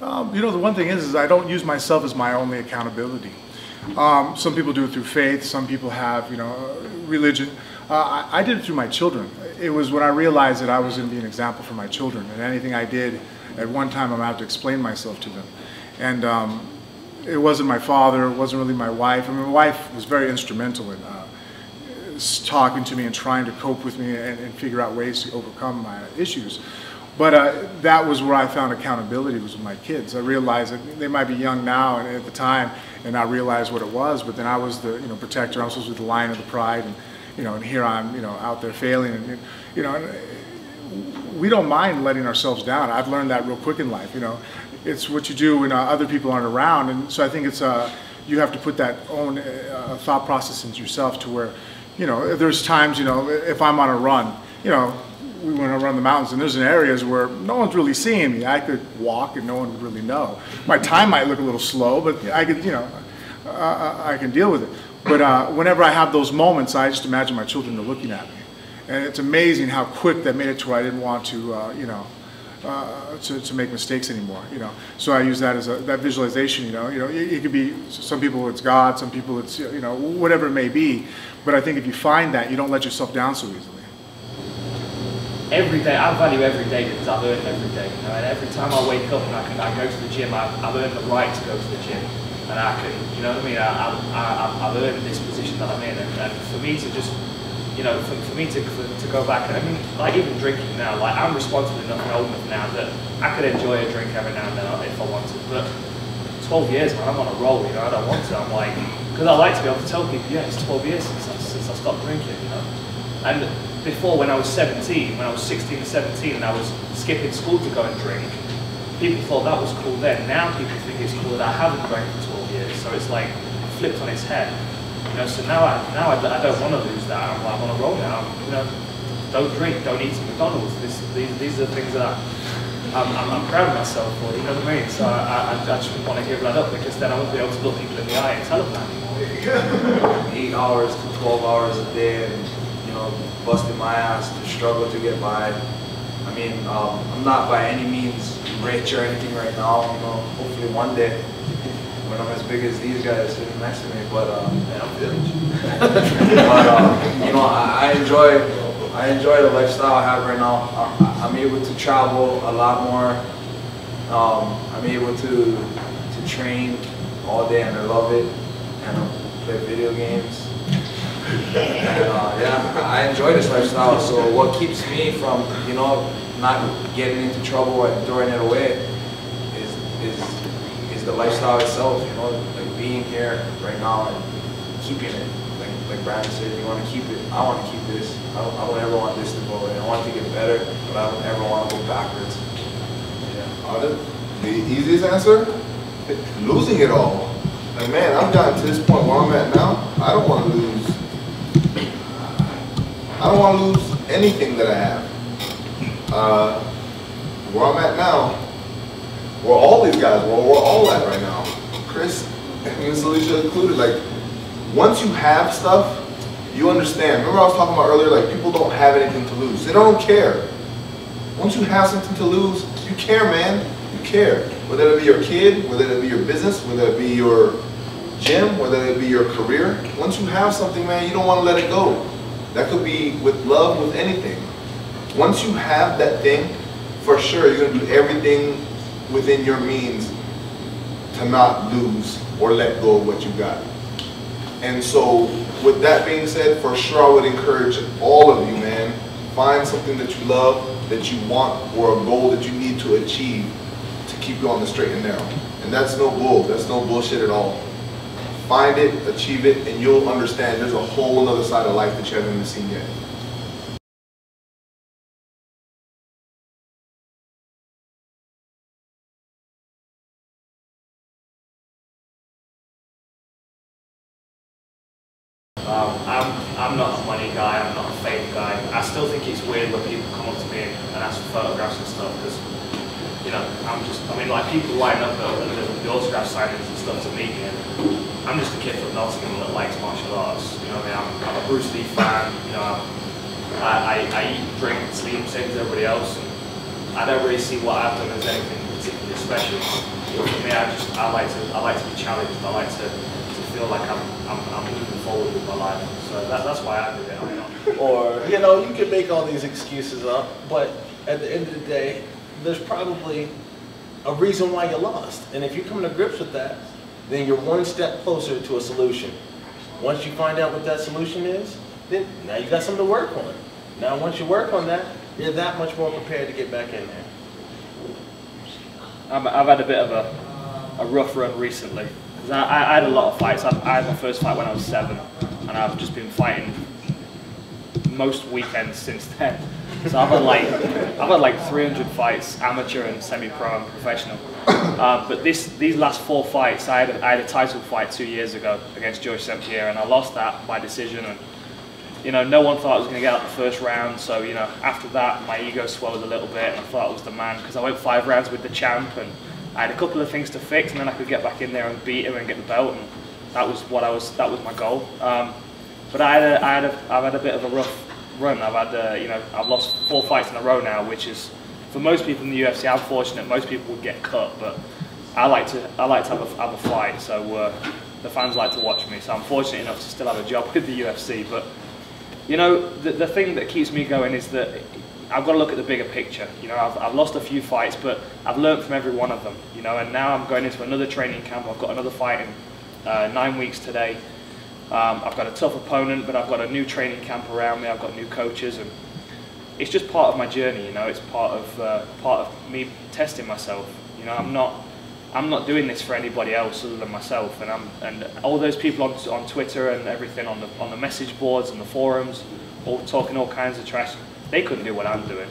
You know, the one thing is I don't use myself as my only accountability. Some people do it through faith. Some people have, you know, religion. I did it through my children. It was when I realized that I was going to be an example for my children, and anything I did at one time, I'm going to have to explain myself to them. And it wasn't my father. It wasn't really my wife. I mean, my wife was very instrumental in talking to me and trying to cope with me and figure out ways to overcome my issues. But that was where I found accountability, was with my kids. I realized that they might be young now and at the time and not realize what it was, but then I was the, you know, protector. I'm supposed to be the lion of the pride, and, you know, and here I'm, you know, out there failing, and, you know, and we don't mind letting ourselves down. I've learned that real quick in life, you know. It's what you do when other people aren't around, and so I think it's you have to put that own thought process into yourself to where, you know, there's times, you know, if I'm on a run, you know, we went around the mountains and there's areas where no one's really seeing me. I could walk and no one would really know. My time might look a little slow, but I could, you know, I can deal with it. But whenever I have those moments, I just imagine my children are looking at me. And it's amazing how quick that made it to where I didn't want to, you know, to make mistakes anymore, you know. So I use that as that visualization, you know. It could be, some people it's God, some people it's, you know, whatever it may be. But I think if you find that, you don't let yourself down so easily. Every day, I value every day because I've earned every day. You know, and every time I wake up and I go to the gym, I've earned the right to go to the gym, and I can, you know what I mean. I've earned this position that I'm in, and for me to just, you know, for me to go back, and I mean, like even drinking now, like I'm responsible enough and old enough now that I could enjoy a drink every now and then if I wanted. But 12 years, man, I'm on a roll. You know, I don't want to. I'm like, because I like to be able to tell people, yeah, it's 12 years since I stopped drinking. You know, and before, when I was 17, when I was 16 or 17 and I was skipping school to go and drink, people thought that was cool then. Now people think it's cool that I haven't drank for 12 years. So it's like flipped on its head. You know, so now I don't want to lose that. I'm on a roll now. You know, don't drink, don't eat at McDonald's. These are the things that I'm proud of myself for, you know what I mean? So I just want to give that up, because then I won't be able to look people in the eye and tell them that anymore. 8 hours to 12 hours a day, and, you know, busting my ass to struggle to get by. I mean, I'm not by any means rich or anything right now. You know, hopefully one day when I'm as big as these guys sitting next to me. But yeah, I'm feeling you. But you know, I enjoy the lifestyle I have right now. I'm able to travel a lot more. I'm able to train all day, and I love it. And play video games. And yeah, I enjoy this lifestyle. So what keeps me from, you know, not getting into trouble and throwing it away is the lifestyle itself. You know, like being here right now and keeping it. Like Brandon said, you want to keep it. I want to keep this. I don't ever want this to go away. I want it to get better, but I don't ever want to go backwards. Yeah. The easiest answer? Losing it all. Like, man, I've gotten to this point where I'm at now. I don't want to lose. I don't want to lose anything that I have. Where I'm at now, where all these guys, where we're all at right now, Chris and Miss Alicia included, like, once you have stuff, you understand. Remember I was talking about earlier, like, people don't have anything to lose. They don't care. Once you have something to lose, you care, man. You care. Whether it be your kid, whether it be your business, whether it be your gym, whether it be your career. Once you have something, man, you don't want to let it go. That could be with love, with anything. Once you have that thing, for sure, you're going to do everything within your means to not lose or let go of what you got. And so, with that being said, for sure I would encourage all of you, man, find something that you love, that you want, or a goal that you need to achieve to keep you on the straight and narrow. And that's no bull, that's no bullshit at all. Find it, achieve it, and you'll understand there's a whole other side of life that you haven't even seen yet. I'm not a money guy, I'm not a fame guy. I still think it's weird when people come up to me and ask for photographs and stuff, because, you know, I mean, like, people line up at the autograph signings and stuff to meet me, and I'm just a kid from Nottingham that likes martial arts. You know what I mean? I'm a Bruce Lee fan, you know, I eat, drink, sleep, same as everybody else, and I don't really see what I've done as anything particularly special. But for me, I like to be challenged. I like to feel like I'm moving forward with my life. So that's why I do it. Or, you know, you can make all these excuses up, but at the end of the day, there's probably a reason why you lost. And if you come to grips with that, then you're one step closer to a solution. Once you find out what that solution is, then now you got something to work on. Now once you work on that, you're that much more prepared to get back in there. I've had a bit of a rough run recently. I had a lot of fights. I had my first fight when I was 7, and I've just been fighting most weekends since then. So I've had like 300 fights, amateur and semi-pro and professional. But these last 4 fights, I had a title fight 2 years ago against George St. Pierre, and I lost that by decision. And you know, no one thought I was going to get out the first round. So you know, after that, my ego swelled a little bit, and I thought I was the man because I went 5 rounds with the champ, and I had a couple of things to fix, and then I could get back in there and beat him and get the belt, and that was my goal. But I've had a bit of a rough run. I've had I've lost 4 fights in a row now, which is, for most people in the UFC, I'm fortunate. Most people would get cut, but I like to have a fight. So the fans like to watch me. So I'm fortunate enough to still have a job with the UFC. But you know, the thing that keeps me going is that I've got to look at the bigger picture. You know, I've lost a few fights, but I've learned from every one of them. You know, and now I'm going into another training camp. I've got another fight in 9 weeks today. I've got a tough opponent, but I've got a new training camp around me. I've got new coaches, and it's just part of my journey. You know, it's part of me testing myself. You know, I'm not doing this for anybody else other than myself. And all those people on Twitter and everything on the message boards and the forums, all talking all kinds of trash. They couldn't do what I'm doing.